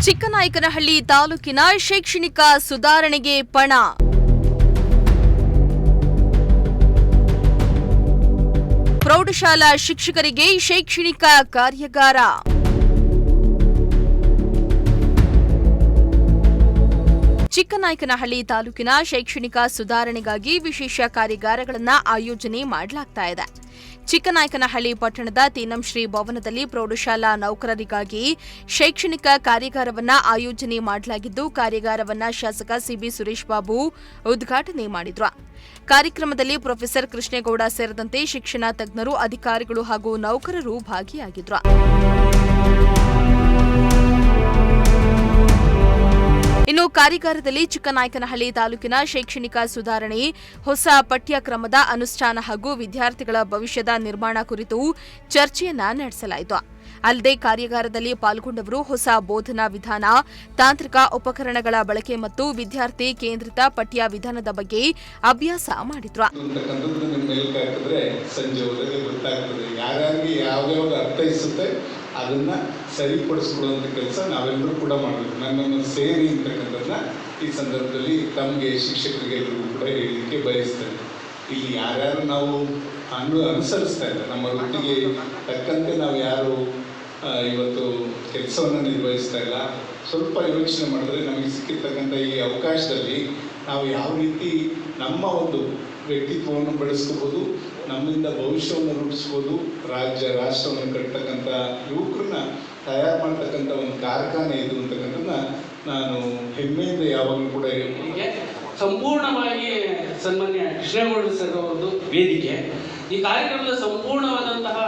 ಚಿಕ್ಕನಾಯಕನಹಳ್ಳಿ ತಾಲೂಕಿನ ಶೈಕ್ಷಣಿಕ ಸುಧಾರಣೆಗೆ ಪಣ. ಪ್ರೌಢಶಾಲಾ ಶಿಕ್ಷಕರಿಗೆ ಶೈಕ್ಷಣಿಕ ಕಾರ್ಯಾಗಾರ. ಚಿಕ್ಕನಾಯಕನಹಳ್ಳಿ ತಾಲೂಕಿನ ಶೈಕ್ಷಣಿಕ ಸುಧಾರಣೆಗಾಗಿ ವಿಶೇಷ ಕಾರ್ಯಾಗಾರಗಳನ್ನು ಆಯೋಜನೆ ಮಾಡಲಾಗ್ತಾ ಇದೆ. ಚಿಕ್ಕನಾಯಕನಹಳ್ಳಿ ಪಟ್ಟಣದ ತೀನಂಶ್ರೀ ಭವನದಲ್ಲಿ ಪ್ರೌಢಶಾಲಾ ನೌಕರರಿಗಾಗಿ ಶೈಕ್ಷಣಿಕ ಕಾರ್ಯಾಗಾರವನ್ನು ಆಯೋಜನೆ ಮಾಡಲಾಗಿದ್ದು, ಕಾರ್ಯಾಗಾರವನ್ನು ಶಾಸಕ ಸಿಬಿ ಸುರೇಶ್ ಬಾಬು ಉದ್ಘಾಟನೆ ಮಾಡಿದರು. ಕಾರ್ಯಕ್ರಮದಲ್ಲಿ ಪ್ರೊಫೆಸರ್ ಕೃಷ್ಣೇಗೌಡ ಸೇರಿದಂತೆ ಶಿಕ್ಷಣ ತಜ್ಞರು, ಅಧಿಕಾರಿಗಳು ಹಾಗೂ ನೌಕರರು ಭಾಗಿಯಾಗಿದ್ದರು. ಇನ್ನು ಕಾರ್ಯಾಗಾರದಲ್ಲಿ ಚಿಕ್ಕನಾಯಕನಹಳ್ಳಿ ತಾಲೂಕಿನ ಶೈಕ್ಷಣಿಕ ಸುಧಾರಣೆ, ಹೊಸ ಪಠ್ಯಕ್ರಮದ ಅನುಷ್ಠಾನ ಹಾಗೂ ವಿದ್ಯಾರ್ಥಿಗಳ ಭವಿಷ್ಯದ ನಿರ್ಮಾಣ ಕುರಿತು ಚರ್ಚೆಯನ್ನ ನಡೆಸಲಾಯಿತು. ಅಲ್ಲದೆ ಕಾರ್ಯಾಗಾರದಲ್ಲಿ ಪಾಲ್ಗೊಂಡವರು ಹೊಸ ಬೋಧನಾ ವಿಧಾನ, ತಾಂತ್ರಿಕ ಉಪಕರಣಗಳ ಬಳಕೆ ಮತ್ತು ವಿದ್ಯಾರ್ಥಿ ಕೇಂದ್ರಿತ ಪಠ್ಯ ವಿಧಾನದ ಬಗ್ಗೆ ಅಭ್ಯಾಸ ಮಾಡಿದ್ರು. ಅದನ್ನ ಸರಿಪಡಿಸ್ಕೊಡುವಂಥ ಕೆಲಸ ನಾವೆಲ್ಲರೂ ಕೂಡ ಮಾಡಬೇಕು. ನನ್ನನ್ನು ಸೇರಿ ಅಂತಕ್ಕಂಥದ್ದನ್ನ ಈ ಸಂದರ್ಭದಲ್ಲಿ ತಮಗೆ ಶಿಕ್ಷಕರಿಗೆಲ್ಲರಿಗೂ ಕೂಡ ಹೇಳಲಿಕ್ಕೆ ಬಯಸ್ತೇನೆ. ಇಲ್ಲಿ ಯಾರ್ಯಾರು ನಾವು ಅನುಸರಿಸ್ತಾ ಇಲ್ಲ, ನಮ್ಮ ವೃತ್ತಿಗೆ ತಕ್ಕಂತೆ ನಾವು ಯಾರು ಇವತ್ತು ಕೆಲಸವನ್ನು ನಿರ್ವಹಿಸ್ತಾ ಇಲ್ಲ, ಸ್ವಲ್ಪ ಯೋಚನೆ ಮಾಡಿದ್ರೆ ನಮಗೆ ಸಿಕ್ಕಿರ್ತಕ್ಕಂಥ ಈ ಅವಕಾಶದಲ್ಲಿ ನಾವು ಯಾವ ರೀತಿ ನಮ್ಮ ಒಂದು ವ್ಯಕ್ತಿತ್ವವನ್ನು ಬೆಳೆಸ್ಕೋಬೋದು, ನಮ್ಮಿಂದ ಭವಿಷ್ಯವನ್ನು ರೂಪಿಸ್ಬೋದು, ರಾಷ್ಟ್ರವನ್ನು ಕಟ್ಟತಕ್ಕಂಥ ಯುವಕರನ್ನ ತಯಾರು ಮಾಡ್ತಕ್ಕಂಥ ಒಂದು ಕಾರ್ಖಾನೆ ಇದು ಅಂತಕ್ಕಂಥದ್ದನ್ನ ನಾನು ಹೆಮ್ಮೆಯಿಂದ ಯಾವಾಗಲೂ ಕೂಡ ಹೀಗೆ ಸಂಪೂರ್ಣವಾಗಿ ಸನ್ಮಾನ್ಯ ಕೃಷ್ಣೇಗೌಡ ಸರ್ ಅವರದ್ದು ವೇದಿಕೆ. ಈ ಕಾರ್ಯಕ್ರಮದ ಸಂಪೂರ್ಣವಾದಂತಹ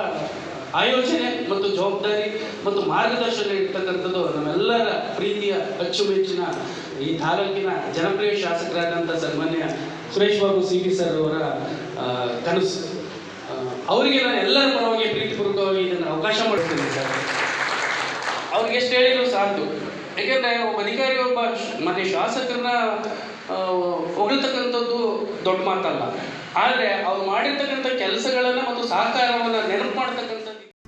ಆಯೋಜನೆ ಮತ್ತು ಜವಾಬ್ದಾರಿ ಮತ್ತು ಮಾರ್ಗದರ್ಶನ ಇರ್ತಕ್ಕಂಥದ್ದು ನಮ್ಮೆಲ್ಲರ ಪ್ರೀತಿಯ ಅಚ್ಚುಮೆಚ್ಚಿನ ಈ ತಾಲೂಕಿನ ಜನಪ್ರಿಯ ಶಾಸಕರಾದಂಥ ಸನ್ಮಾನ್ಯ ಸುರೇಶ್ ಬಾಬು ಸಿಬಿ ಸರ್ ಅವರ ಕನಸು. ಅವರಿಗೆ ನಾನು ಎಲ್ಲರ ಪರವಾಗಿ ಪ್ರೀತಿಪೂರ್ವಕವಾಗಿ ಇದನ್ನು ಅವಕಾಶ ಮಾಡ್ತೇನೆ ಸರ್. ಅವ್ರಿಗೆ ಎಷ್ಟು ಹೇಳಿದ್ರು ಸಾಕು. ಯಾಕೆಂದರೆ ಒಬ್ಬ ಅಧಿಕಾರಿ, ಒಬ್ಬ ಮತ್ತೆ ಶಾಸಕರನ್ನ ಹೊಗಳ್ತಕ್ಕಂಥದ್ದು ದೊಡ್ಡ ಮಾತಲ್ಲ, ಆದರೆ ಅವ್ರು ಮಾಡಿರ್ತಕ್ಕಂಥ ಕೆಲಸಗಳನ್ನು ಮತ್ತು ಸಹಕಾರವನ್ನು ನೆನಪು ಮಾಡ್ತಕ್ಕಂಥದ್ದು.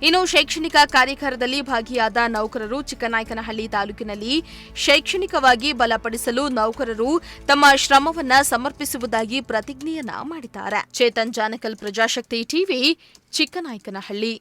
ಇನ್ನು ಶೈಕ್ಷಣಿಕ ಕಾರ್ಯಾಗಾರದಲ್ಲಿ ಭಾಗಿಯಾದ ನೌಕರರು ಚಿಕ್ಕನಾಯಕನಹಳ್ಳಿ ತಾಲೂಕಿನಲ್ಲಿ ಶೈಕ್ಷಣಿಕವಾಗಿ ಬಲಪಡಿಸಲು ನೌಕರರು ತಮ್ಮ ಶ್ರಮವನ್ನ ಸಮರ್ಪಿಸುವುದಾಗಿ ಪ್ರತಿಜ್ಞೆಯನ್ನ ಮಾಡಿದ್ದಾರೆ. ಚೇತನ್ ಜಾನಕಲ್, ಪ್ರಜಾಶಕ್ತಿ ಟಿವಿ, ಚಿಕ್ಕನಾಯಕನಹಳ್ಳಿ.